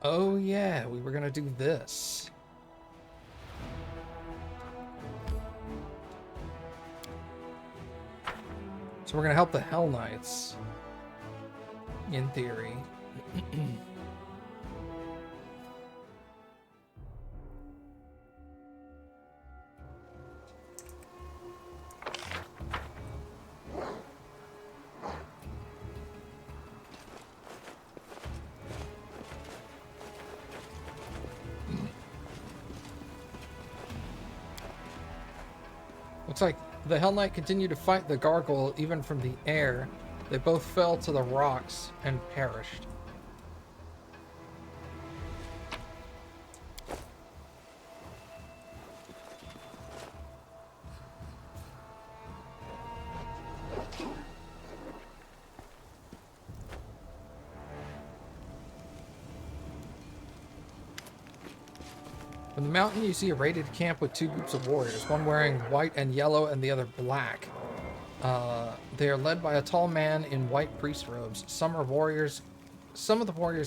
Oh yeah, we were gonna do this. So we're gonna help the Hell Knights. In theory. Looks like the Hell Knight continued to fight the gargoyle even from the air. They both fell to the rocks and perished. From the mountain, you see a raided camp with two groups of warriors, one wearing white and yellow and the other black. They are led by a tall man in white priest robes. Some of the warriors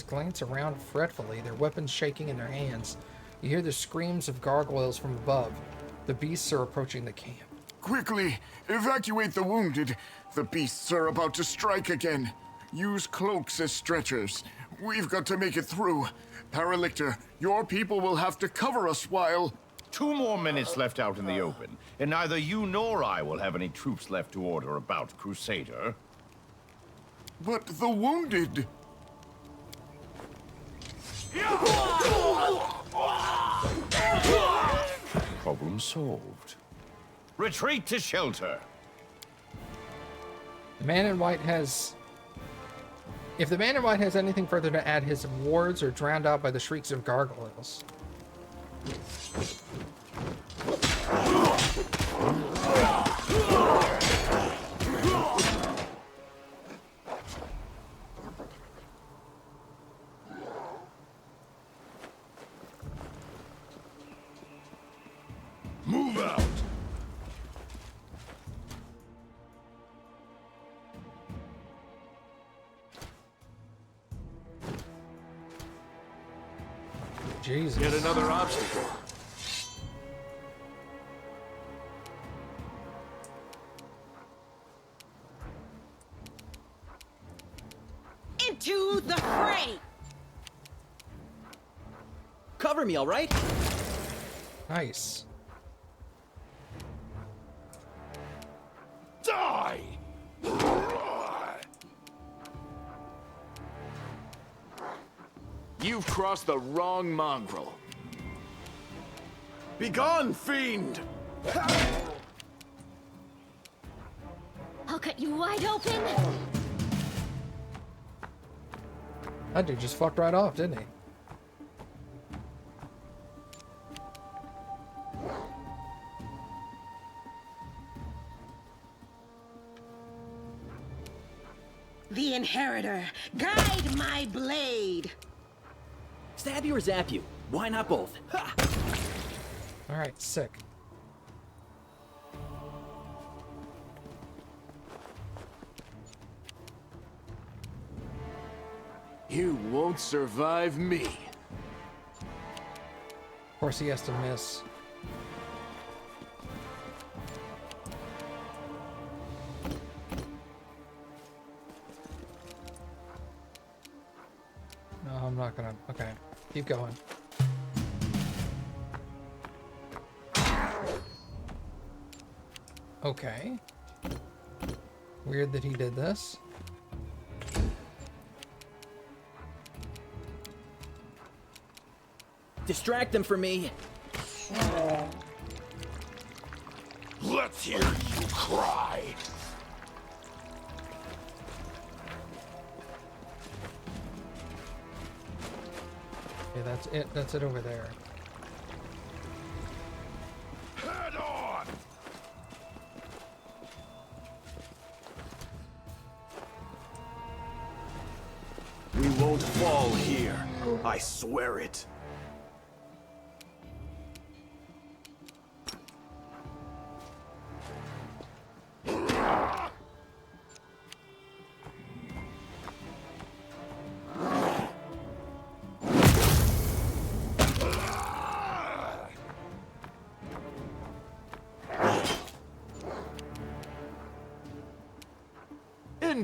glance around fretfully, their weapons shaking in their hands. You hear the screams of gargoyles from above. The beasts are approaching the camp. Quickly, evacuate the wounded. The beasts are about to strike again. Use cloaks as stretchers. We've got to make it through. Paralictor, your people will have to cover us while... 2 more minutes left out in the open, and neither you nor I will have any troops left to order about, Crusader. But the wounded... Problem solved. Retreat to shelter. The man in white has... If the man in white has anything further to add, his wards are drowned out by the shrieks of gargoyles. Move out. Jesus. Yet another obstacle. Into the fray! Cover me, all right? Nice. Die! You've crossed the wrong mongrel. Begone, fiend! I'll cut you wide open! That dude just fucked right off, didn't he? The Inheritor, guide my blade! Stab you or zap you? Why not both? Ha! Alright, sick. You won't survive me. Of course he has to miss. No, I'm not gonna... Okay, keep going. Okay. Weird that he did this. Distract them from me. Let's hear you cry! Okay, that's it. That's it over there. Head on! We won't fall here. I swear it.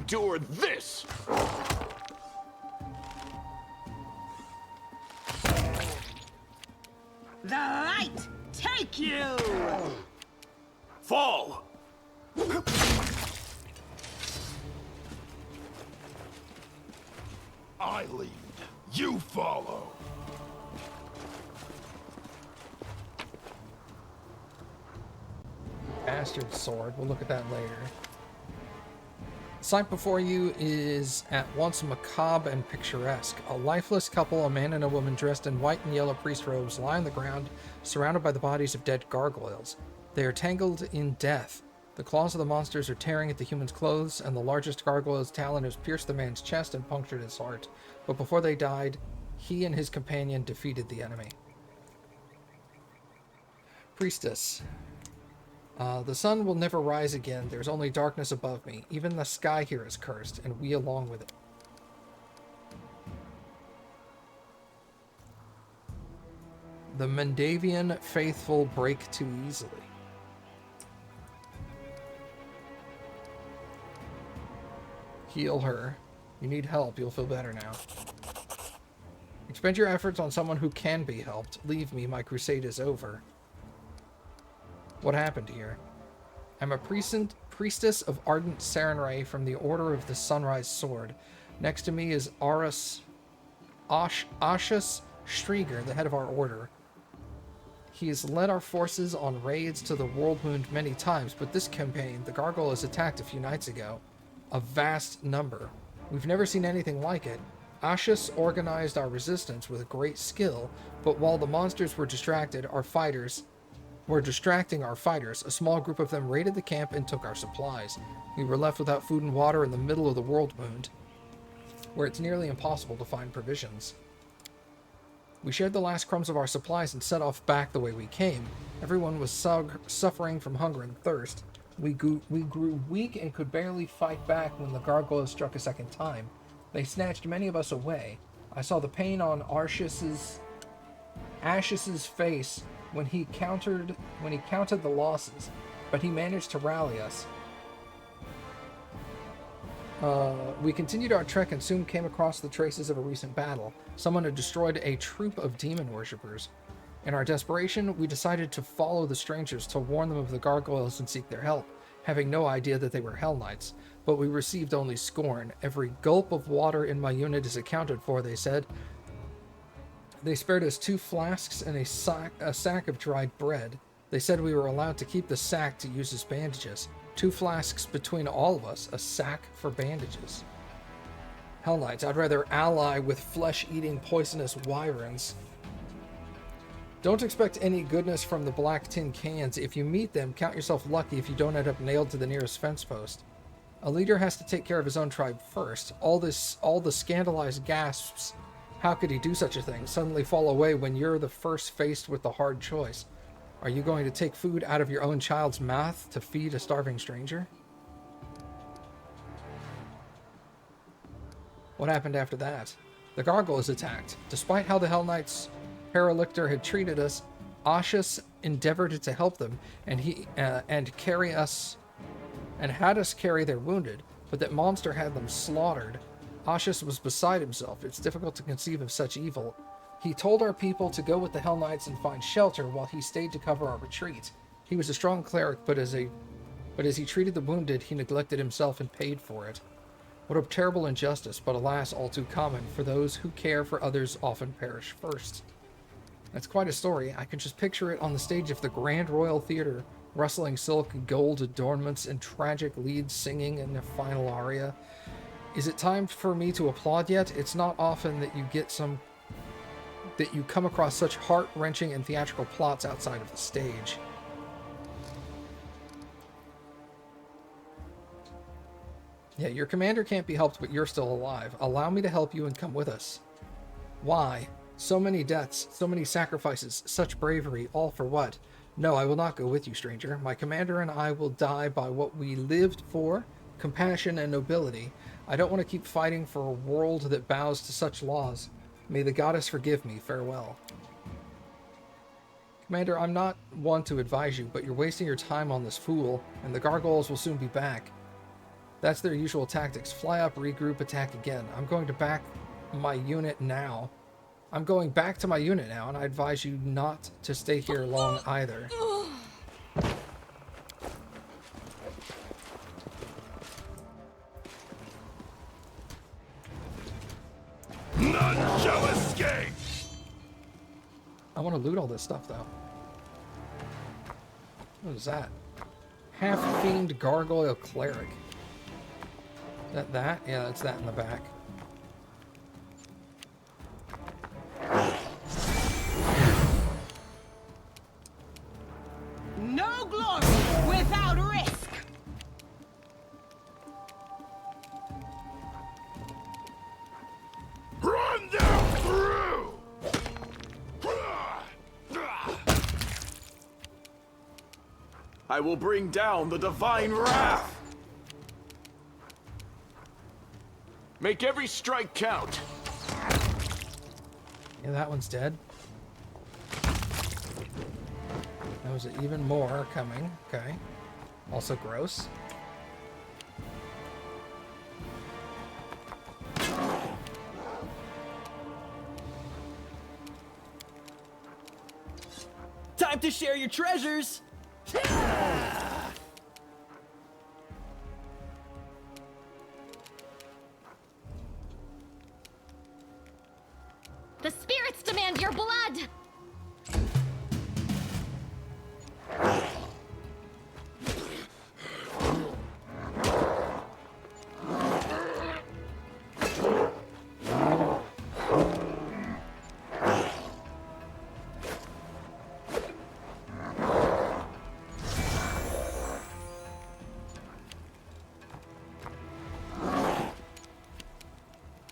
endure this! The light take you! Fall! I lead. You follow. Bastard sword. We'll look at that later. The sight before you is at once macabre and picturesque. A lifeless couple, a man and a woman dressed in white and yellow priest robes, lie on the ground, surrounded by the bodies of dead gargoyles. They are tangled in death. The claws of the monsters are tearing at the human's clothes, and the largest gargoyle's talon has pierced the man's chest and punctured his heart. But before they died, he and his companion defeated the enemy. Priestess. The sun will never rise again. There's only darkness above me. Even the sky here is cursed, and we along with it. The Mendavian faithful break too easily. Heal her. You need help. You'll feel better now. Expend your efforts on someone who can be helped. Leave me. My crusade is over. What happened here? I'm a priestess of ardent Sarenrae from the Order of the Sunrise Sword. Next to me is Ashus Strieger, the head of our order. He has led our forces on raids to the Worldwound many times, but this campaign, the gargoyles attacked a few nights ago. A vast number. We've never seen anything like it. Ashus organized our resistance with great skill, but while the monsters were distracting our fighters, a small group of them raided the camp and took our supplies. We were left without food and water in the middle of the Worldwound, where it's nearly impossible to find provisions. We shared the last crumbs of our supplies and set off back the way we came. Everyone was suffering from hunger and thirst. We grew weak and could barely fight back when the gargoyles struck a second time. They snatched many of us away. I saw the pain on Ashus's face when he counted the losses, but he managed to rally us. We continued our trek and soon came across the traces of a recent battle. Someone had destroyed a troop of demon worshippers. In our desperation, we decided to follow the strangers to warn them of the gargoyles and seek their help, having no idea that they were Hell Knights. But we received only scorn. Every gulp of water in my unit is accounted for, they said. They spared us 2 flasks and a sack of dried bread. They said we were allowed to keep the sack to use as bandages. 2 flasks between all of us, a sack for bandages. Hell Knights, I'd rather ally with flesh-eating poisonous wyverns. Don't expect any goodness from the black tin cans. If you meet them, count yourself lucky if you don't end up nailed to the nearest fence post. A leader has to take care of his own tribe first. All the scandalized gasps. How could he do such a thing? Suddenly fall away when you're the first faced with the hard choice. Are you going to take food out of your own child's mouth to feed a starving stranger? What happened after that? The gargoyles attacked. Despite how the Hell Knights Paralictor had treated us, Ashus endeavored to help them, and had us carry their wounded, but that monster had them slaughtered. Ashus was beside himself. It's difficult to conceive of such evil. He told our people to go with the Hell Knights and find shelter while he stayed to cover our retreat. He was a strong cleric, but as he treated the wounded, he neglected himself and paid for it. What a terrible injustice, but alas, all too common, for those who care for others often perish first. That's quite a story. I can just picture it on the stage of the Grand Royal Theatre, rustling silk, gold adornments, and tragic leads singing in the final aria. Is it time for me to applaud yet? It's not often that you come across such heart-wrenching and theatrical plots outside of the stage. Yeah, your commander can't be helped, but you're still alive. Allow me to help you and come with us. Why? So many deaths, so many sacrifices, such bravery, all for what? No, I will not go with you, stranger. My commander and I will die by what we lived for, compassion and nobility. I don't want to keep fighting for a world that bows to such laws. May the goddess forgive me. Farewell. Commander, I'm not one to advise you, but you're wasting your time on this fool, and the gargoyles will soon be back. That's their usual tactics. Fly up, regroup, attack again. I'm going to back my unit now. I'm going back to my unit now, and I advise you not to stay here long either. None shall escape! I want to loot all this stuff, though. What is that? Half-fiend gargoyle cleric. Is that that? Yeah, that's that in the back. No glory without risk. Run them through! I will bring down the divine wrath! Make every strike count! Yeah, that one's dead. There was even more coming. Okay. Also gross. Time to share your treasures! The spirits demand your blood!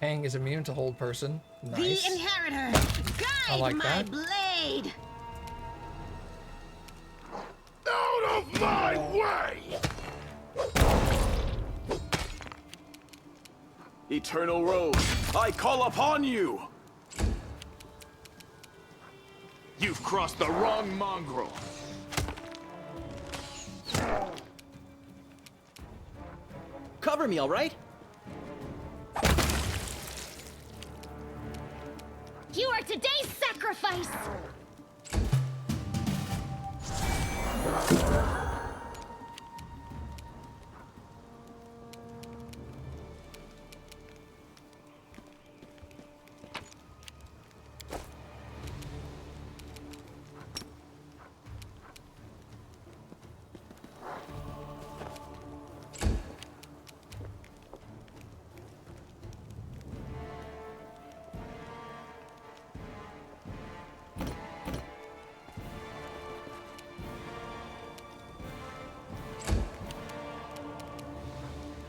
Hang is immune to hold person. Nice. The inheritor, guide like my that. blade. Out of my way! Eternal Rose, I call upon you! You've crossed the wrong mongrel. Cover me, all right? You are today's sacrifice!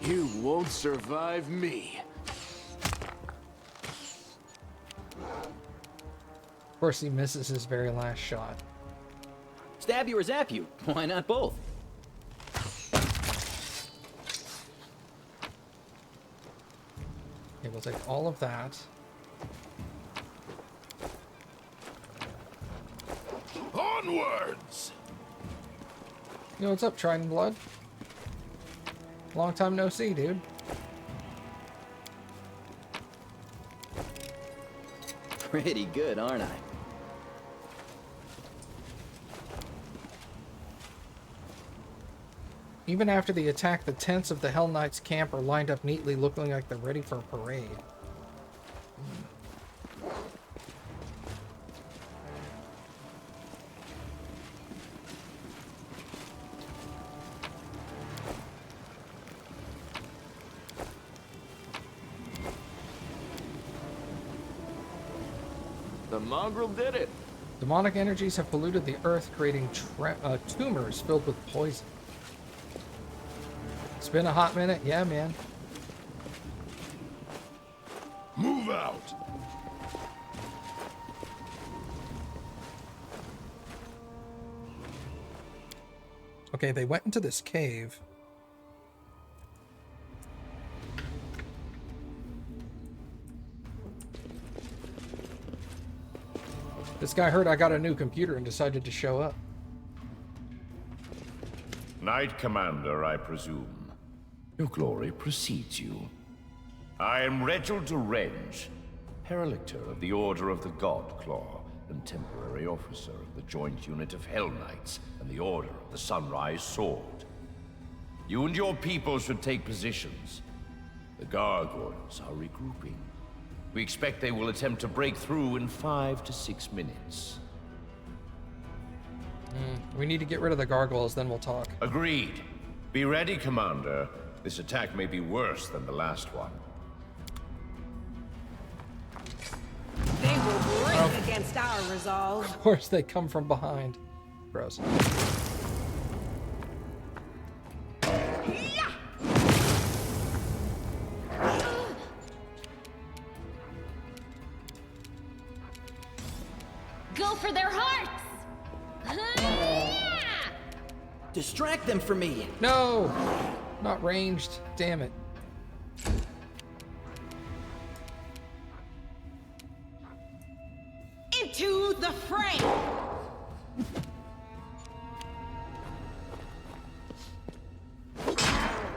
You won't survive me. Of course, he misses his very last shot. Stab you or zap you? Why not both? Okay, we'll take all of that. Onwards! Yo, what's up, Trident Blood? Long time no see, dude. Pretty good, aren't I? Even after the attack, the tents of the Hell Knights camp are lined up neatly, looking like they're ready for a parade. The mongrel did it. Demonic energies have polluted the earth, creating tumors filled with poison. It's been a hot minute. Yeah, man. Move out! Okay, they went into this cave. This guy heard I got a new computer and decided to show up. Knight Commander, I presume. Your glory precedes you. I am Reginald de Renge, Paralictor of the Order of the God Claw, and temporary officer of the joint unit of Hell Knights and the Order of the Sunrise Sword. You and your people should take positions. The gargoyles are regrouping. We expect they will attempt to break through in 5 to 6 minutes. We need to get rid of the gargoyles, then we'll talk. Agreed. Be ready, Commander. This attack may be worse than the last one. They will break against our resolve. Of course, they come from behind. Gross. Go for their hearts! Distract them for me. No! Not ranged. Damn it. Into the fray!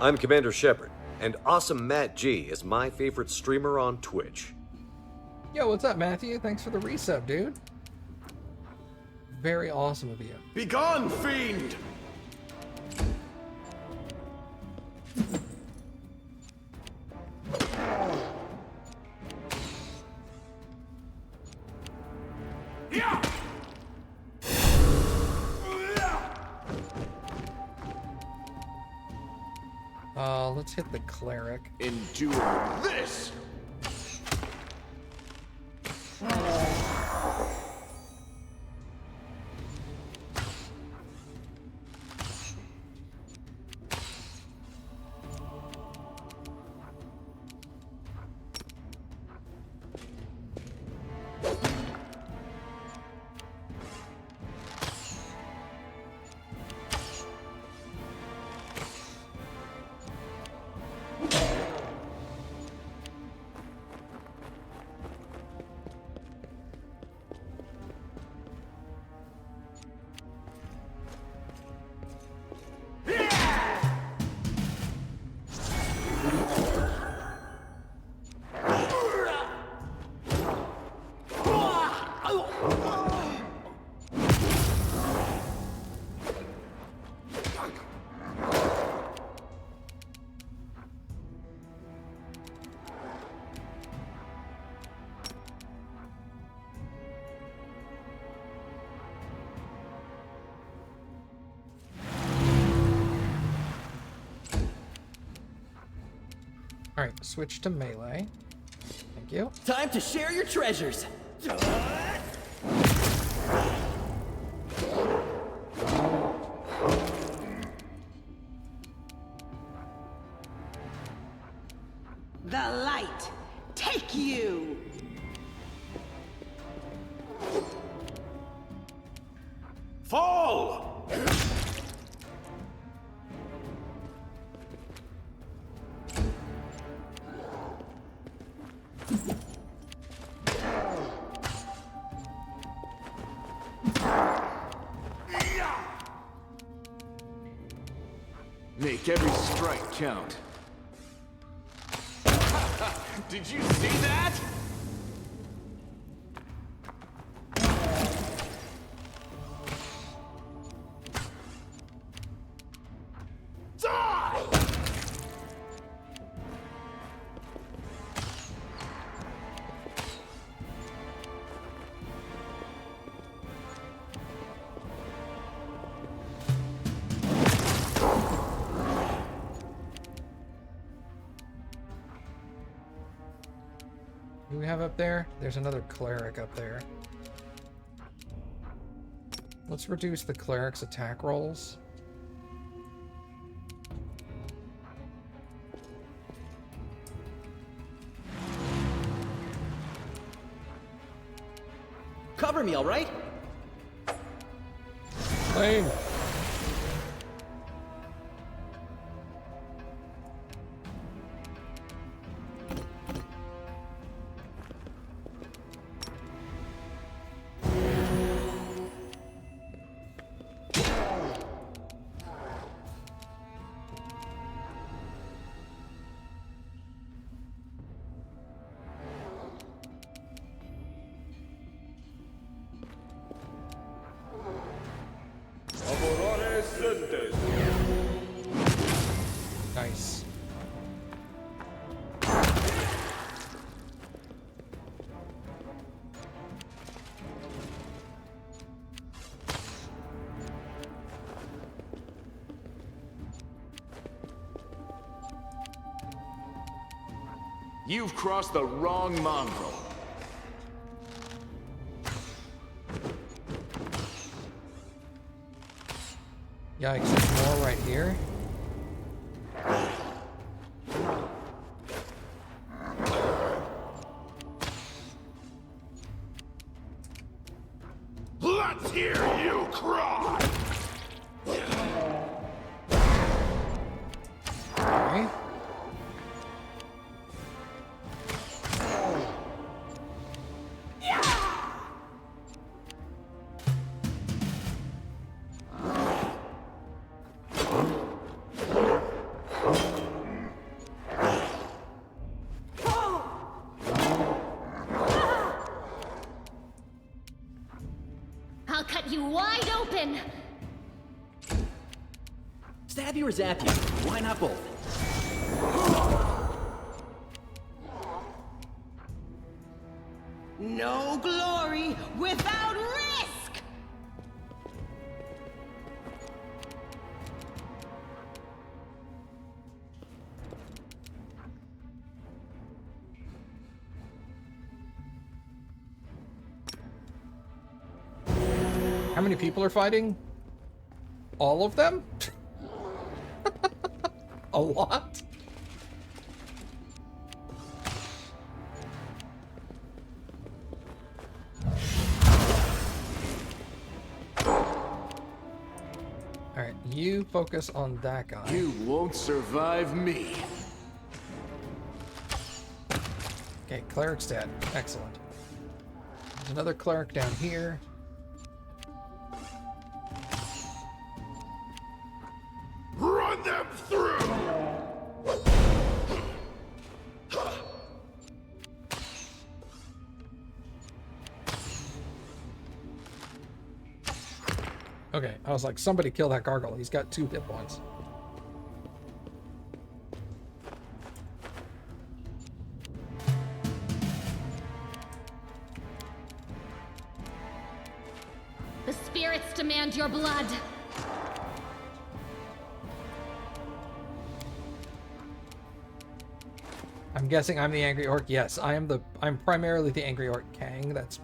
I'm Commander Shepard, and Awesome Matt G is my favorite streamer on Twitch. Yo, what's up, Matthew? Thanks for the resub, dude. Very awesome of you. Begone, fiend! Let's hit the cleric. Endure this! Alright, switch to melee. Thank you. Time to share your treasures. The light, take you! Fall! Make every strike count. Did you see that? Die! Who do we have up there? There's another cleric up there. Let's reduce the cleric's attack rolls. Cover me, all right? Lane! You've crossed the wrong mongrel. Yikes, there's more right here. Let's hear you cry! Okay. I'll cut you wide open! Stab you or zap you? Why not both? No glory without risk! How many people are fighting? All of them? A lot? Alright, you focus on that guy. You won't survive me. Okay, cleric's dead. Excellent. There's another cleric down here. Run them through! Okay, I was like, somebody kill that gargoyle. He's got 2 hit points. The spirits demand your blood. I'm guessing I'm the angry orc. Yes, I'm primarily the angry orc Kang. That's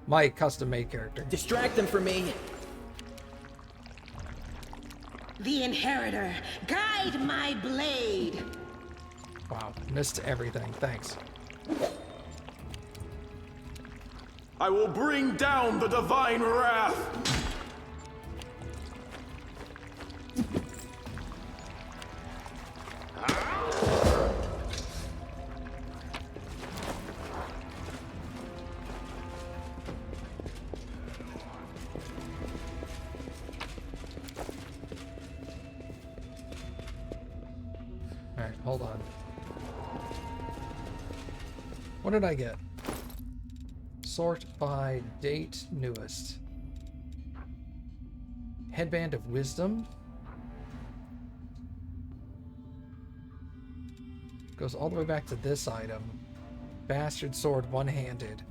my custom-made character. Distract them from me. The Inheritor, guide my blade! Wow, missed everything. Thanks. I will bring down the divine wrath! Alright, hold on. What did I get? Sort by date newest. Headband of Wisdom. Goes all the way back to this item. Bastard Sword one-handed.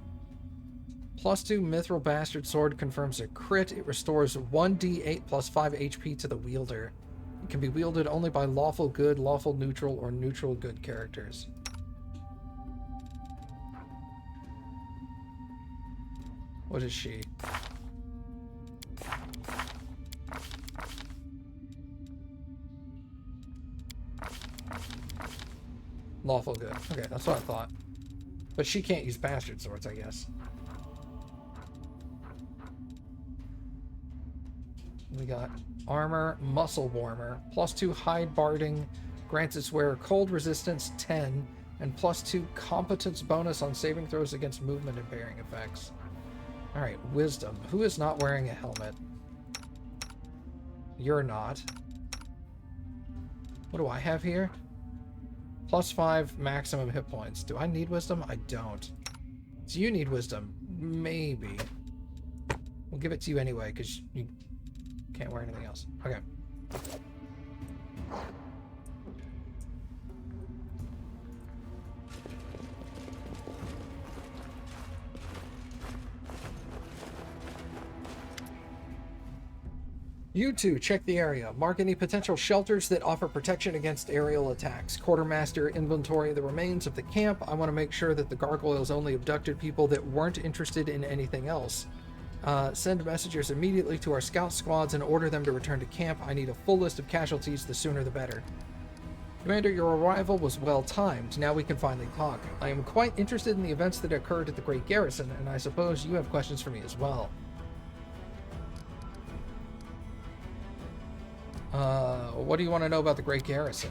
+2 Mithril Bastard Sword confirms a crit. It restores 1d8 plus 5 HP to the wielder. It can be wielded only by lawful good, lawful neutral, or neutral good characters. What is she? Lawful good. Okay, that's what I thought. But she can't use bastard swords, I guess. We got armor, muscle warmer, +2 hide barding, grants its wearer cold resistance 10, and +2 competence bonus on saving throws against movement and bearing effects. Alright, wisdom. Who is not wearing a helmet? You're not. What do I have here? +5 maximum hit points. Do I need wisdom? I don't. Do you need wisdom? Maybe. We'll give it to you anyway, because you can't wear anything else. Okay. You two, check the area. Mark any potential shelters that offer protection against aerial attacks. Quartermaster, inventory the remains of the camp. I want to make sure that the gargoyles only abducted people that weren't interested in anything else. Send messengers immediately to our scout squads and order them to return to camp. I need a full list of casualties, the sooner the better. Commander, your arrival was well timed. Now we can finally talk. I am quite interested in the events that occurred at the Great Garrison, and I suppose you have questions for me as well. What do you want to know about the Great Garrison?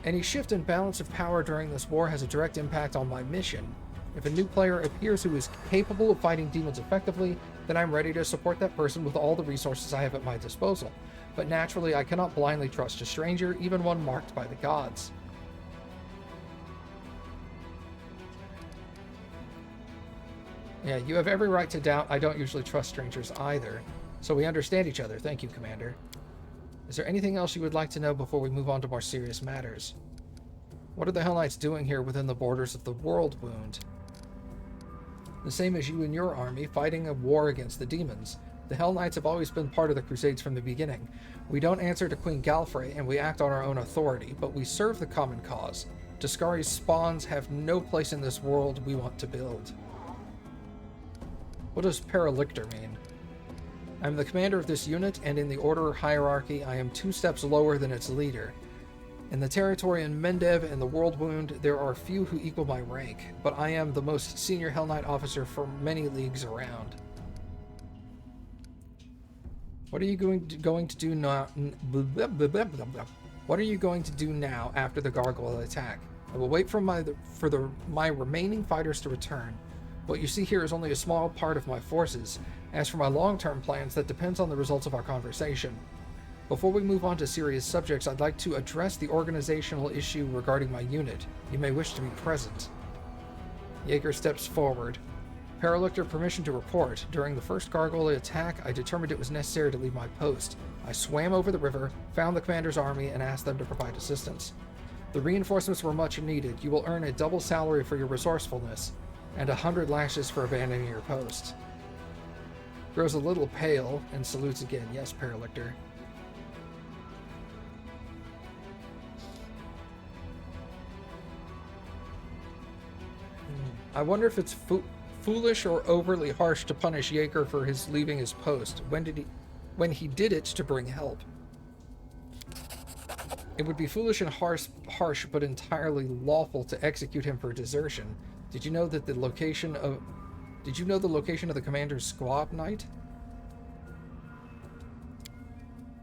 Any shift in balance of power during this war has a direct impact on my mission. If a new player appears who is capable of fighting demons effectively, then I'm ready to support that person with all the resources I have at my disposal. But naturally, I cannot blindly trust a stranger, even one marked by the gods. Yeah, you have every right to doubt. I don't usually trust strangers either. So we understand each other. Thank you, Commander. Is there anything else you would like to know before we move on to more serious matters? What are the Hell Knights doing here within the borders of the World Wound? The same as you and your army, fighting a war against the demons. The Hell Knights have always been part of the Crusades from the beginning. We don't answer to Queen Galfrey, and we act on our own authority, but we serve the common cause. Tuscari's spawns have no place in this world we want to build. What does Paralictor mean? I'm the commander of this unit, and in the order hierarchy, I am 2 steps lower than its leader. In the territory in Mendev and the World Wound, there are few who equal my rank, but I am the most senior Hell Knight officer for many leagues around. What are you going to do now? What are you going to do now after the gargoyle attack? I will wait for my remaining fighters to return. What you see here is only a small part of my forces. As for my long-term plans, that depends on the results of our conversation. Before we move on to serious subjects, I'd like to address the organizational issue regarding my unit. You may wish to be present. Jaeger steps forward. Paralictor, permission to report. During the first gargoyle attack, I determined it was necessary to leave my post. I swam over the river, found the commander's army, and asked them to provide assistance. The reinforcements were much needed. You will earn a double salary for your resourcefulness, and 100 lashes for abandoning your post. Grows a little pale, and salutes again. Yes, Paralictor. I wonder if it's foolish or overly harsh to punish Jaeger for his leaving his post. When he did it to bring help. It would be foolish and harsh, but entirely lawful to execute him for desertion. Did you know that the location of the commander's squad night?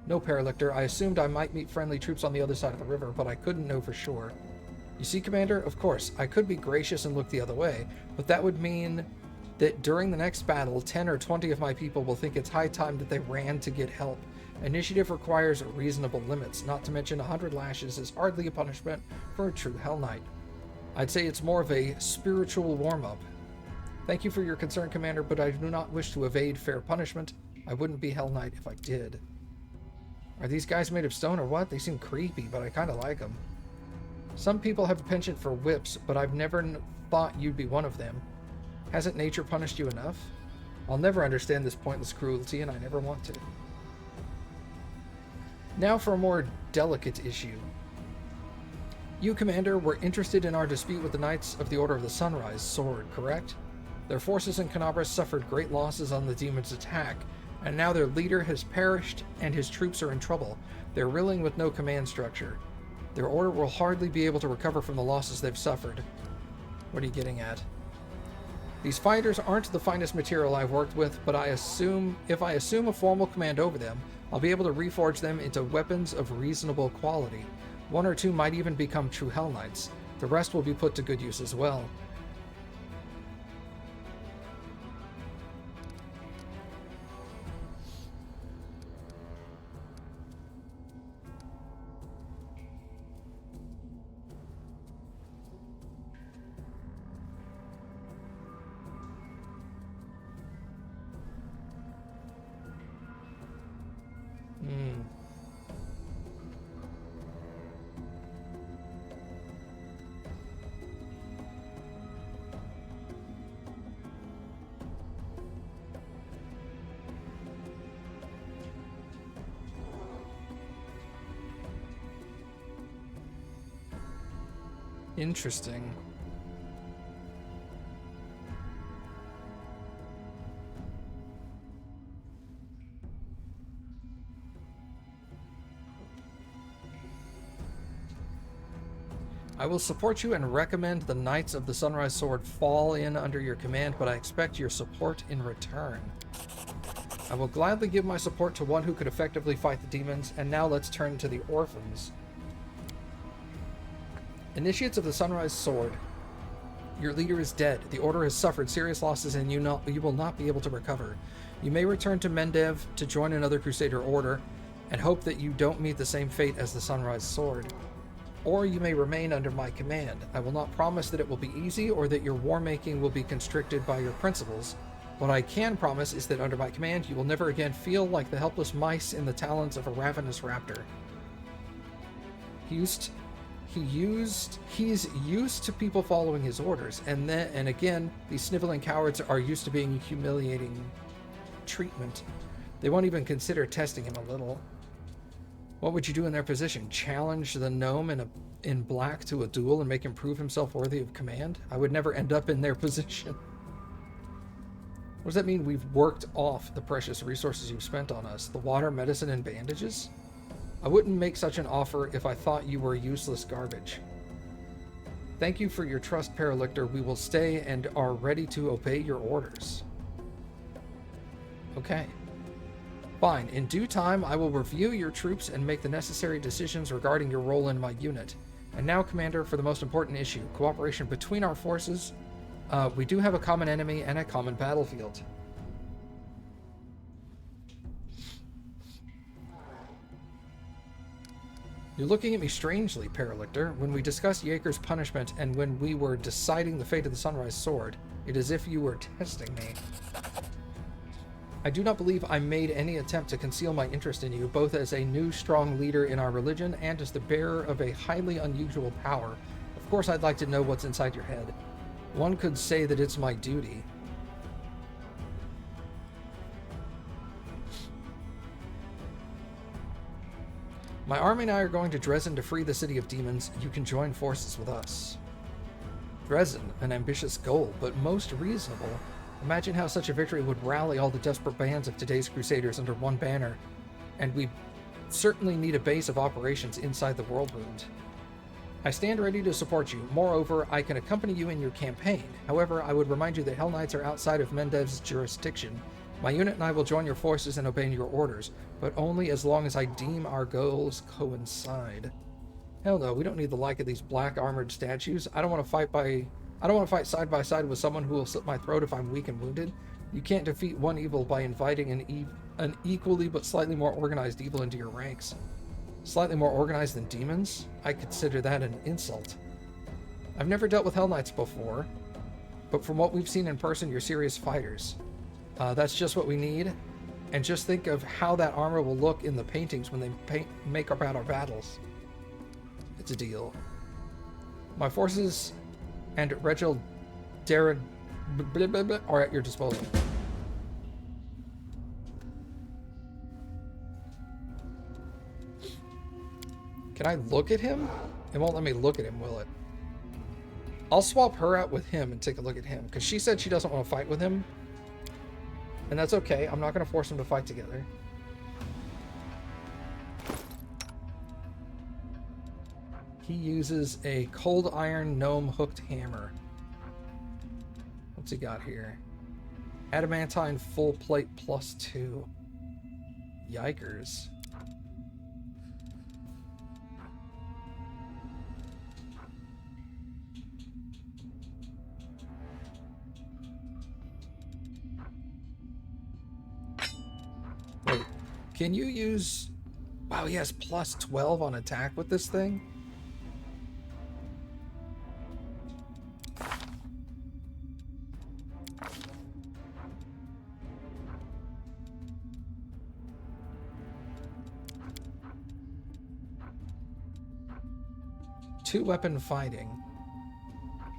No, Paralictor. I assumed I might meet friendly troops on the other side of the river, but I couldn't know for sure. You see, Commander, of course, I could be gracious and look the other way, but that would mean that during the next battle, 10 or 20 of my people will think it's high time that they ran to get help. Initiative requires reasonable limits, not to mention 100 lashes is hardly a punishment for a true Hell Knight. I'd say it's more of a spiritual warm-up. Thank you for your concern, Commander, but I do not wish to evade fair punishment. I wouldn't be Hell Knight if I did. Are these guys made of stone or what? They seem creepy, but I kind of like them. Some people have a penchant for whips, but I've never thought you'd be one of them. Hasn't nature punished you enough? I'll never understand this pointless cruelty, and I never want to. Now for a more delicate issue. You, Commander, were interested in our dispute with the Knights of the Order of the Sunrise Sword, correct? Their forces in Canabra suffered great losses on the demon's attack, and now their leader has perished and his troops are in trouble. They're reeling with no command structure. Their order will hardly be able to recover from the losses they've suffered. What are you getting at? These fighters aren't the finest material I've worked with, but if I assume a formal command over them, I'll be able to reforge them into weapons of reasonable quality. 1 or 2 might even become true Hell Knights. The rest will be put to good use as well. Interesting. I will support you and recommend the Knights of the Sunrise Sword fall in under your command, but I expect your support in return. I will gladly give my support to one who could effectively fight the demons, and now let's turn to the orphans. Initiates of the Sunrise Sword. Your leader is dead. The Order has suffered serious losses, and you will not be able to recover. You may return to Mendev to join another Crusader Order, and hope that you don't meet the same fate as the Sunrise Sword. Or you may remain under my command. I will not promise that it will be easy or that your war-making will be constricted by your principles. What I can promise is that under my command, you will never again feel like the helpless mice in the talons of a ravenous raptor. He's used to people following his orders, and again, these sniveling cowards are used to being humiliating treatment. They won't even consider testing him a little. What would you do in their position? Challenge the gnome in black to a duel and make him prove himself worthy of command? I would never end up in their position. What does that mean? We've worked off the precious resources you've spent on us. The water, medicine, and bandages? I wouldn't make such an offer if I thought you were useless garbage. Thank you for your trust, Paralictor. We will stay and are ready to obey your orders. Okay. Fine. In due time, I will review your troops and make the necessary decisions regarding your role in my unit. And now, Commander, for the most important issue, cooperation between our forces. We do have a common enemy and a common battlefield. You're looking at me strangely, Paralictor. When we discussed Yaker's punishment and when we were deciding the fate of the Sunrise Sword, it is as if you were testing me. I do not believe I made any attempt to conceal my interest in you, both as a new strong leader in our religion and as the bearer of a highly unusual power. Of course, I'd like to know what's inside your head. One could say that it's my duty. My army and I are going to Dresden to free the city of demons. You can join forces with us. Dresden, an ambitious goal, but most reasonable. Imagine how such a victory would rally all the desperate bands of today's Crusaders under one banner, and we certainly need a base of operations inside the Worldwound. I stand ready to support you. Moreover, I can accompany you in your campaign. However, I would remind you that Hell Knights are outside of Mendev's jurisdiction. My unit and I will join your forces and obey your orders, but only as long as I deem our goals coincide. Hell no, we don't need the like of these black armored statues. I don't want to fight side by side with someone who will slit my throat if I'm weak and wounded. You can't defeat one evil by inviting an equally but slightly more organized evil into your ranks. Slightly more organized than demons? I consider that an insult. I've never dealt with Hell Knights before, but from what we've seen in person, you're serious fighters. That's just what we need. And just think of how that armor will look in the paintings when they make about our battles. It's a deal. My forces and Reginald Darren are at your disposal. Can I look at him? It won't let me look at him, will it? I'll swap her out with him and take a look at him, because she said she doesn't want to fight with him. And that's okay. I'm not going to force them to fight together. He uses a cold iron gnome hooked hammer. What's he got here? Adamantine full plate +2. Yikers. Wait, can you use... Wow, he has +12 on attack with this thing? Two-weapon fighting.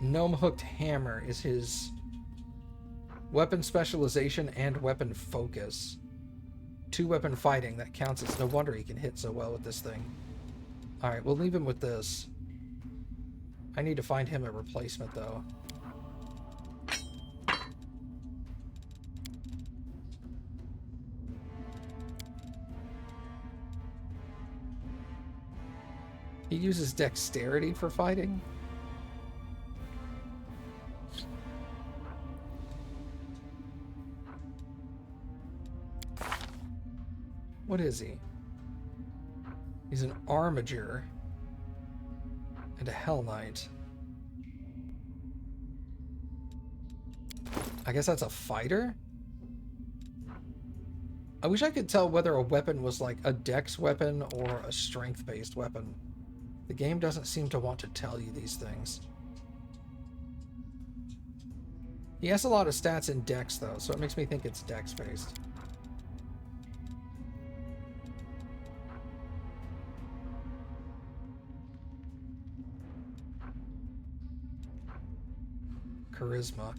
Gnome-hooked hammer is his weapon specialization and weapon focus. Two-weapon fighting, that counts as... No wonder he can hit so well with this thing. Alright, we'll leave him with this. I need to find him a replacement, though. He uses dexterity for fighting. What is he? He's an armiger and a Hell Knight. I guess that's a fighter? I wish I could tell whether a weapon was like a dex weapon or a strength-based weapon. The game doesn't seem to want to tell you these things. He has a lot of stats in dex, though, so it makes me think it's dex-based. Charisma.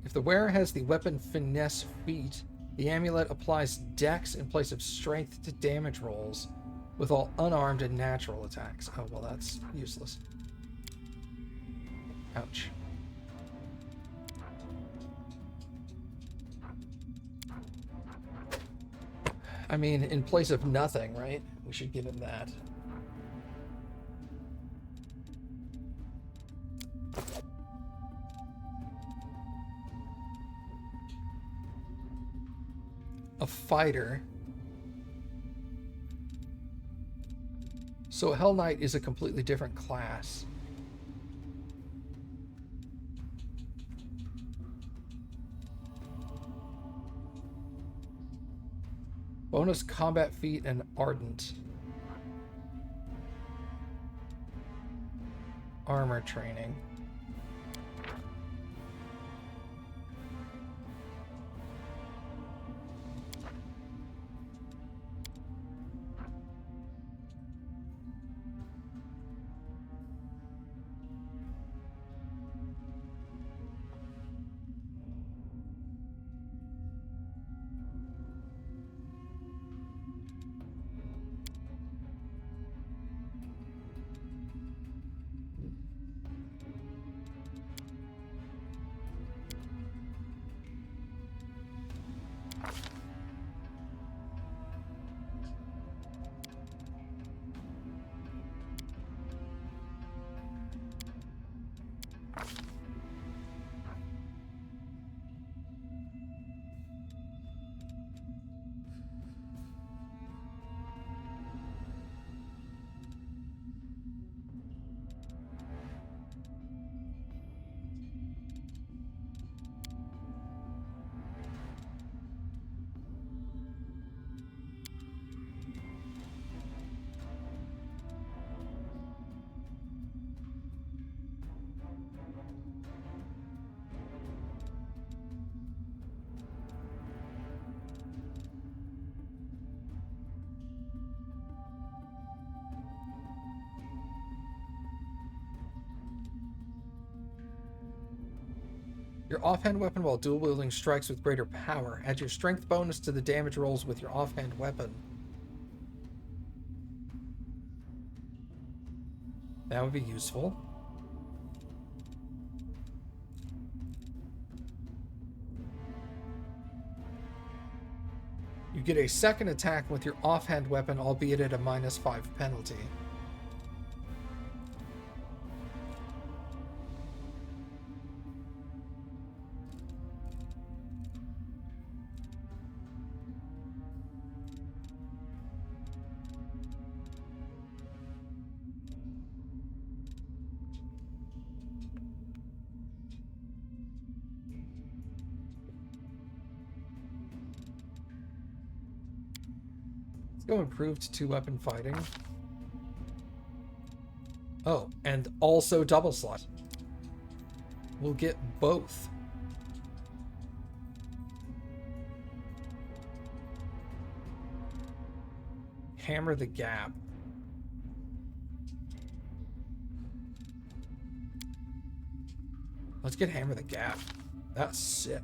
If the wearer has the weapon finesse feat, the amulet applies dex in place of strength to damage rolls with all unarmed and natural attacks. Oh, well, that's useless. Ouch. I mean, in place of nothing, right? We should give him that. A fighter. So a Hell Knight is a completely different class. Bonus combat feat and ardent. Armor training. Your offhand weapon while dual wielding strikes with greater power. Add your strength bonus to the damage rolls with your offhand weapon. That would be useful. You get a second attack with your offhand weapon, albeit at a -5 penalty. Go improved 2-weapon fighting. Oh, and also double slot. We'll get both. Hammer the gap. Let's get Hammer the Gap. That's sick.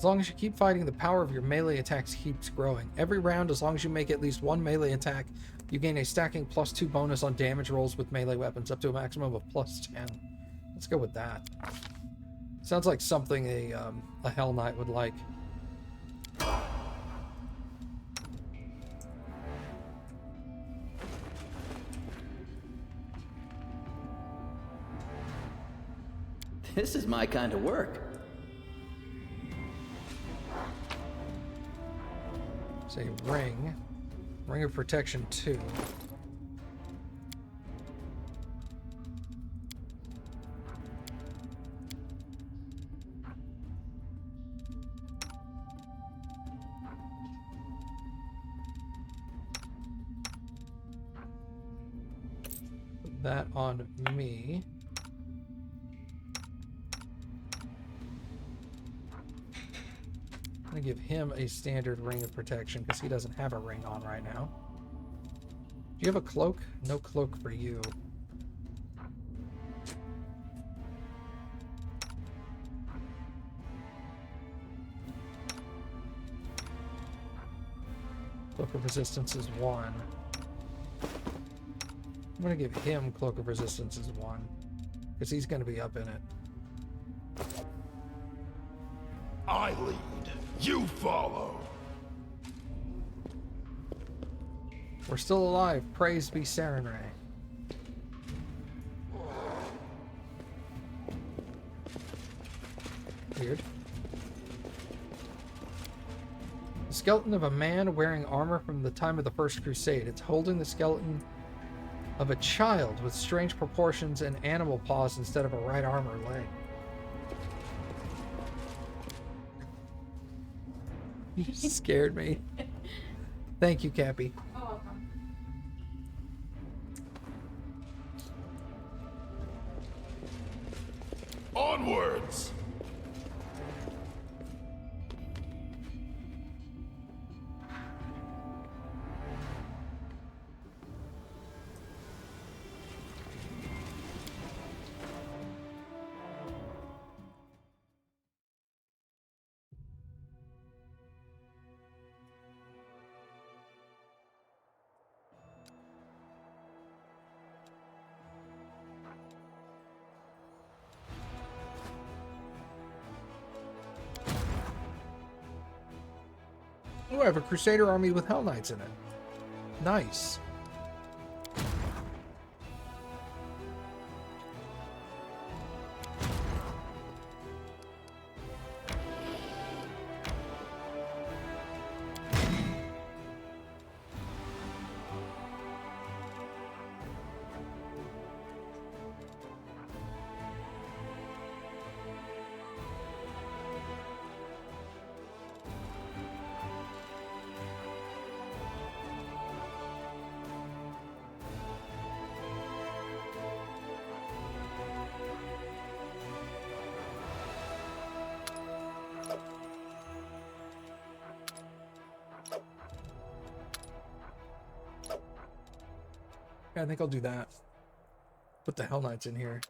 As long as you keep fighting, the power of your melee attacks keeps growing. Every round, as long as you make at least one melee attack, you gain a stacking +2 bonus on damage rolls with melee weapons, up to a maximum of +10. Let's go with that. Sounds like something a Hell Knight would like. This is my kind of work. Say ring. Ring of Protection 2. Put that on me. I'm gonna give him a standard ring of protection because he doesn't have a ring on right now. Do you have a cloak? No cloak for you. Cloak of Resistance is 1. I'm gonna give him Cloak of Resistance as 1 because he's gonna be up in it. I lead. You follow. We're still alive. Praise be Sarenrae. Weird. The skeleton of a man wearing armor from the time of the First Crusade. It's holding the skeleton of a child with strange proportions and animal paws instead of a right arm or leg. You scared me. Thank you, Cappy. Oh, welcome. Onwards! Oh, I have a Crusader army with Hell Knights in it. Nice. Yeah, I think I'll do that. Put the Hell Knights in here.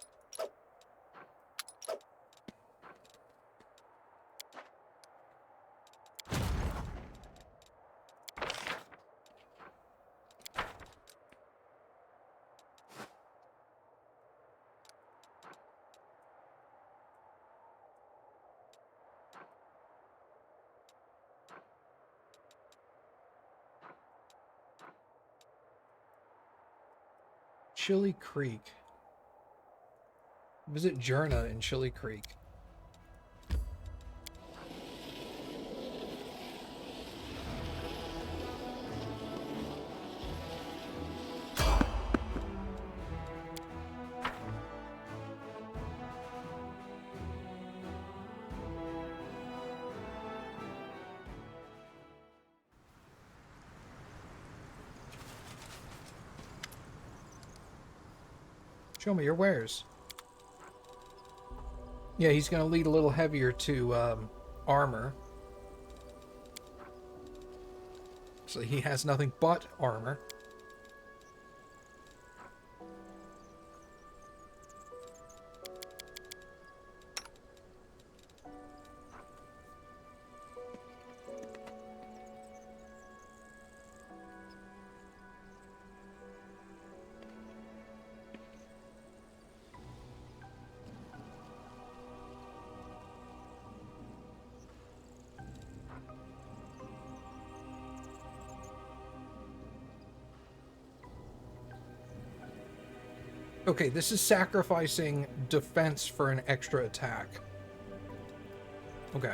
Chili Creek. Visit Jerna in Chili Creek. Show me your wares. Yeah, he's going to lead a little heavier to armor. So he has nothing but armor. Okay, this is sacrificing defense for an extra attack. Okay.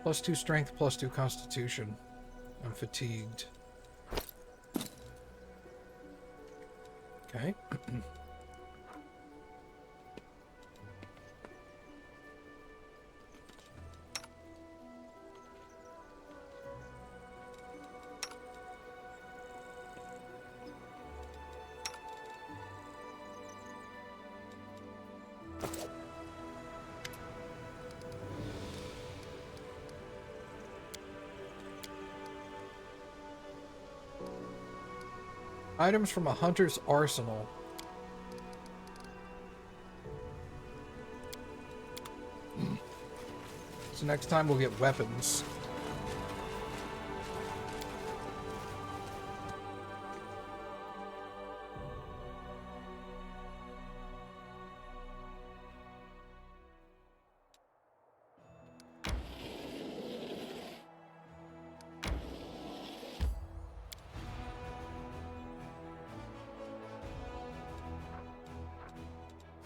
+2 strength, +2 constitution. I'm fatigued. Okay. Items from a hunter's arsenal. So next time we'll get weapons.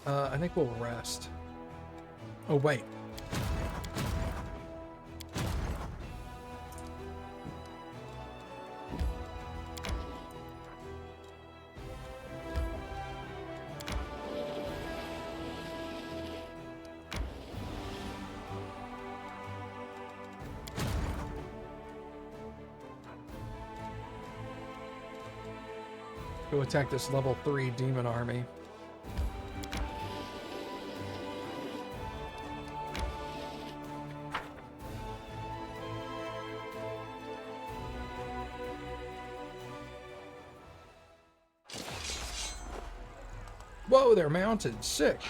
I think we'll rest. Oh, wait. Go attack this level 3 demon army. Whoa, they're mounted. Sick.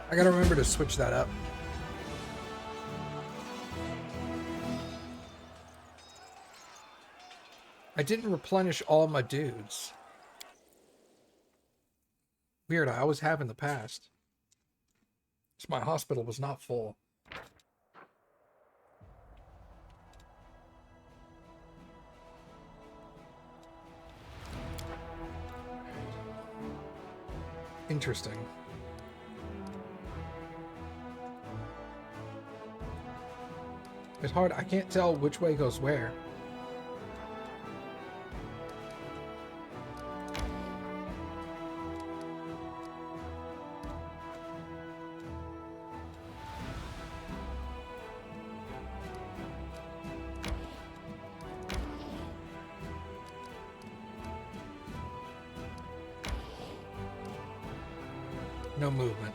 I gotta remember to switch that up. I didn't replenish all my dudes. Weird, I always have in the past. So my hospital was not full. Interesting. It's hard. I can't tell which way goes where. No movement.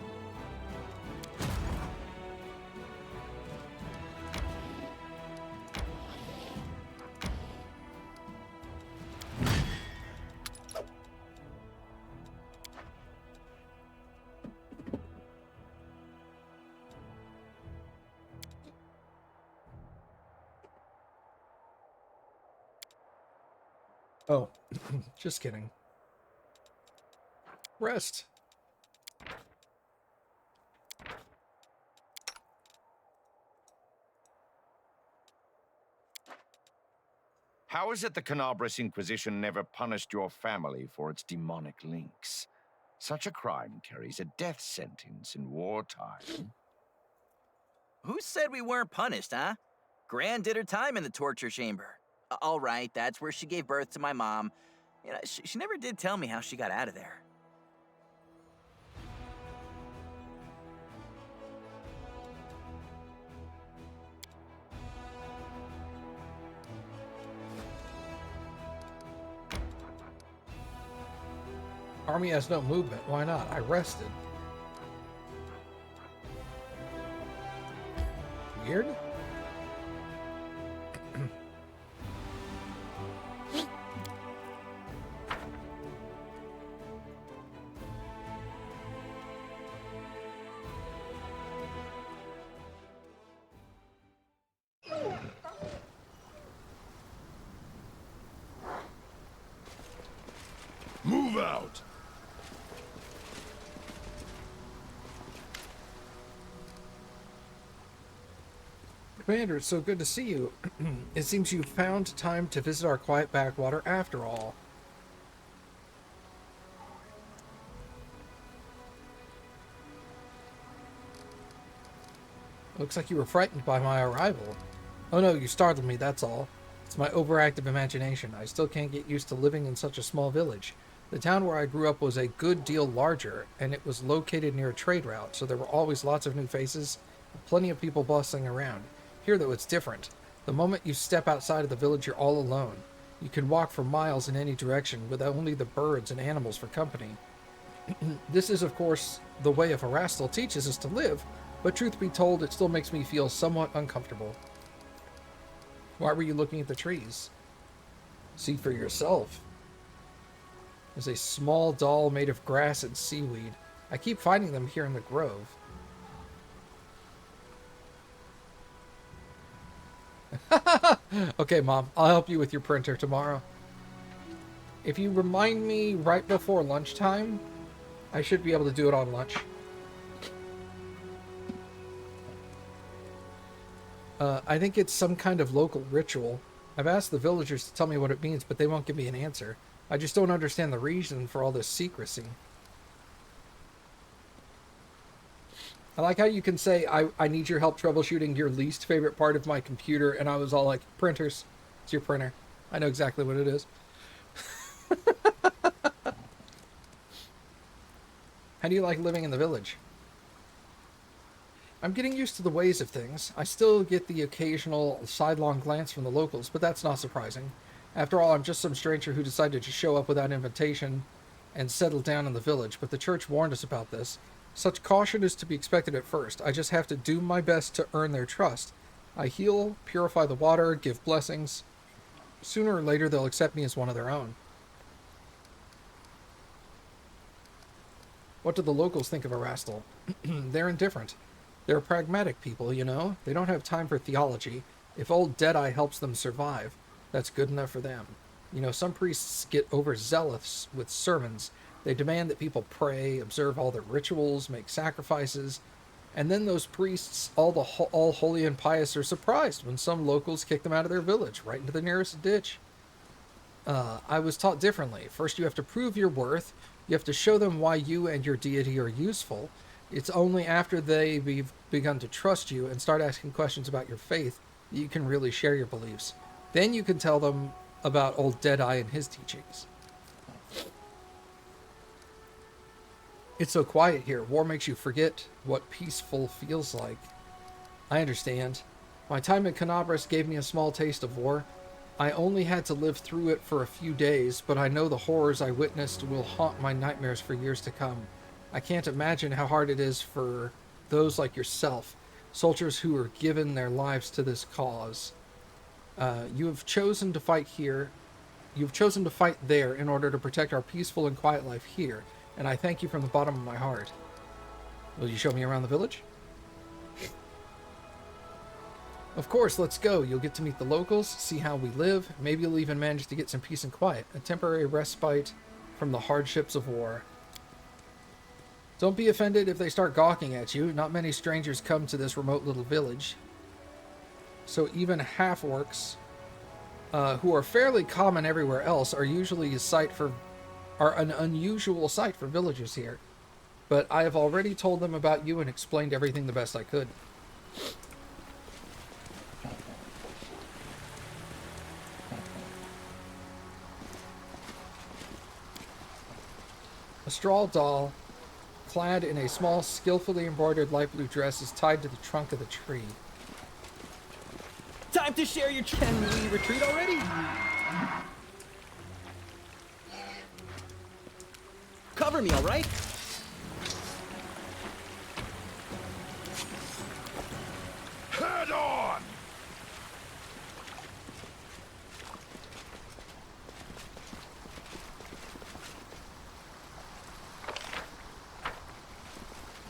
Oh, just kidding. Rest. How is it the Canabras Inquisition never punished your family for its demonic links? Such a crime carries a death sentence in wartime. Who said we weren't punished, huh? Gran did her time in the torture chamber. All right, that's where she gave birth to my mom. You know, she never did tell me how she got out of there. Army has no movement. Why not? I rested. Weird? Move out! Commander, it's so good to see you. It seems you found time to visit our quiet backwater after all. Looks like you were frightened by my arrival. Oh no, you startled me, that's all. It's my overactive imagination. I still can't get used to living in such a small village. The town where I grew up was a good deal larger, and it was located near a trade route, so there were always lots of new faces, and plenty of people bustling around. Here, though, it's different. The moment you step outside of the village, you're all alone. You can walk for miles in any direction, with only the birds and animals for company. This is, of course, the way a Erastil teaches us to live, but truth be told, it still makes me feel somewhat uncomfortable. Why were you looking at the trees? See for yourself. There's a small doll made of grass and seaweed. I keep finding them here in the grove. Okay, Mom, I'll help you with your printer tomorrow. If you remind me right before lunchtime, I should be able to do it on lunch. I think it's some kind of local ritual. I've asked the villagers to tell me what it means, but they won't give me an answer. I just don't understand the reason for all this secrecy. I like how you can say, I need your help troubleshooting your least favorite part of my computer, and I was all like, printers. It's your printer. I know exactly what it is. How do you like living in the village? I'm getting used to the ways of things. I still get the occasional sidelong glance from the locals, but that's not surprising. After all, I'm just some stranger who decided to show up without invitation and settle down in the village, but the church warned us about this. Such caution is to be expected at first. I just have to do my best to earn their trust. I heal, purify the water, give blessings. Sooner or later, they'll accept me as one of their own. What do the locals think of Erastil? They're indifferent. They're pragmatic people, you know? They don't have time for theology. If old Deadeye helps them survive, that's good enough for them. You know, some priests get overzealous with sermons. They demand that people pray, observe all their rituals, make sacrifices, and then those priests, all holy and pious, are surprised when some locals kick them out of their village, right into the nearest ditch. I was taught differently. First, you have to prove your worth. You have to show them why you and your deity are useful. It's only after they've begun to trust you and start asking questions about your faith that you can really share your beliefs. Then you can tell them about old Deadeye and his teachings. It's so quiet here. War makes you forget what peaceful feels like. I understand. My time in Canabras gave me a small taste of war. I only had to live through it for a few days, but I know the horrors I witnessed will haunt my nightmares for years to come. I can't imagine how hard it is for those like yourself, soldiers who are given their lives to this cause. You have chosen to fight here. You've chosen to fight there in order to protect our peaceful and quiet life here, and I thank you from the bottom of my heart. Will you show me around the village? Of course, let's go. You'll get to meet the locals, see how we live. Maybe you'll even manage to get some peace and quiet. A temporary respite from the hardships of war. Don't be offended if they start gawking at you. Not many strangers come to this remote little village. So even half-orcs, who are fairly common everywhere else, are usually an unusual sight for villagers here. But I have already told them about you and explained everything the best I could. A straw doll, clad in a small, skillfully embroidered light blue dress, is tied to the trunk of the tree. Time to share your... Can we retreat already? Cover me, all right? Head on!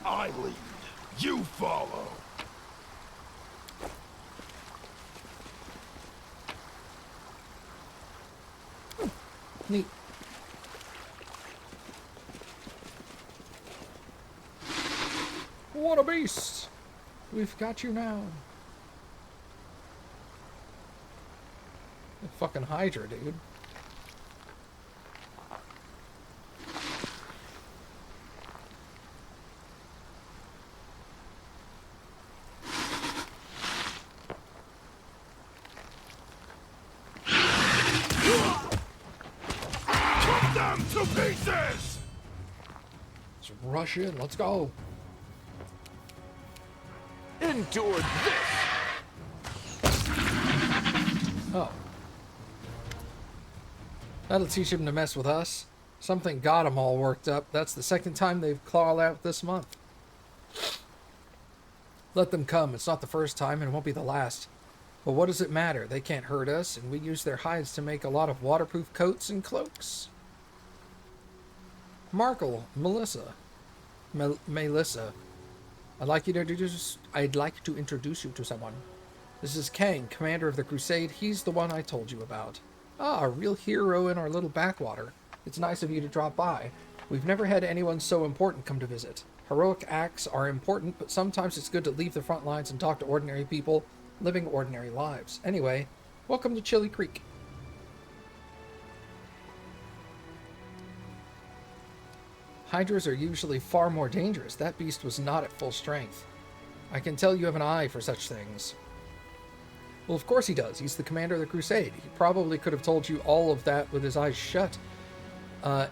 I lead. You follow. Neat. What a beast! We've got you now. The fucking Hydra, dude. Cut them to pieces! Let's rush in. Let's go. Endure this! Oh. That'll teach him to mess with us. Something got him all worked up. That's the second time they've clawed out this month. Let them come. It's not the first time and it won't be the last. But what does it matter? They can't hurt us, and we use their hides to make a lot of waterproof coats and cloaks. Markle, Melissa. Melissa. I'd like to introduce you to someone. This is Kang, commander of the Crusade. He's the one I told you about. Ah, a real hero in our little backwater. It's nice of you to drop by. We've never had anyone so important come to visit. Heroic acts are important, but sometimes it's good to leave the front lines and talk to ordinary people living ordinary lives. Anyway, welcome to Chili Creek. Hydras are usually far more dangerous. That beast was not at full strength. I can tell you have an eye for such things. Well, of course he does. He's the commander of the Crusade. He probably could have told you all of that with his eyes shut.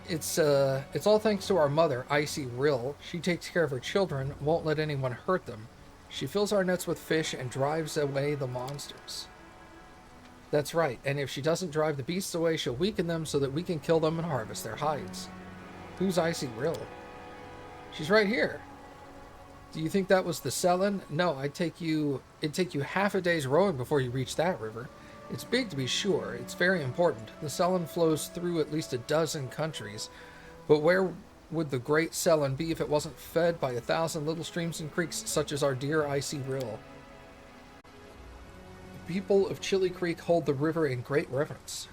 It's all thanks to our mother, Icy Rill. She takes care of her children, won't let anyone hurt them. She fills our nets with fish and drives away the monsters. That's right, and if she doesn't drive the beasts away, she'll weaken them so that we can kill them and harvest their hides. Who's Icy Rill? She's right here. Do you think that was the Selin? No, it'd take you half a day's rowing before you reach that river. It's big to be sure. It's very important. The Selin flows through at least a dozen countries, but where would the great Selin be if it wasn't fed by 1,000 little streams and creeks such as our dear icy rill? The people of Chili Creek hold the river in great reverence.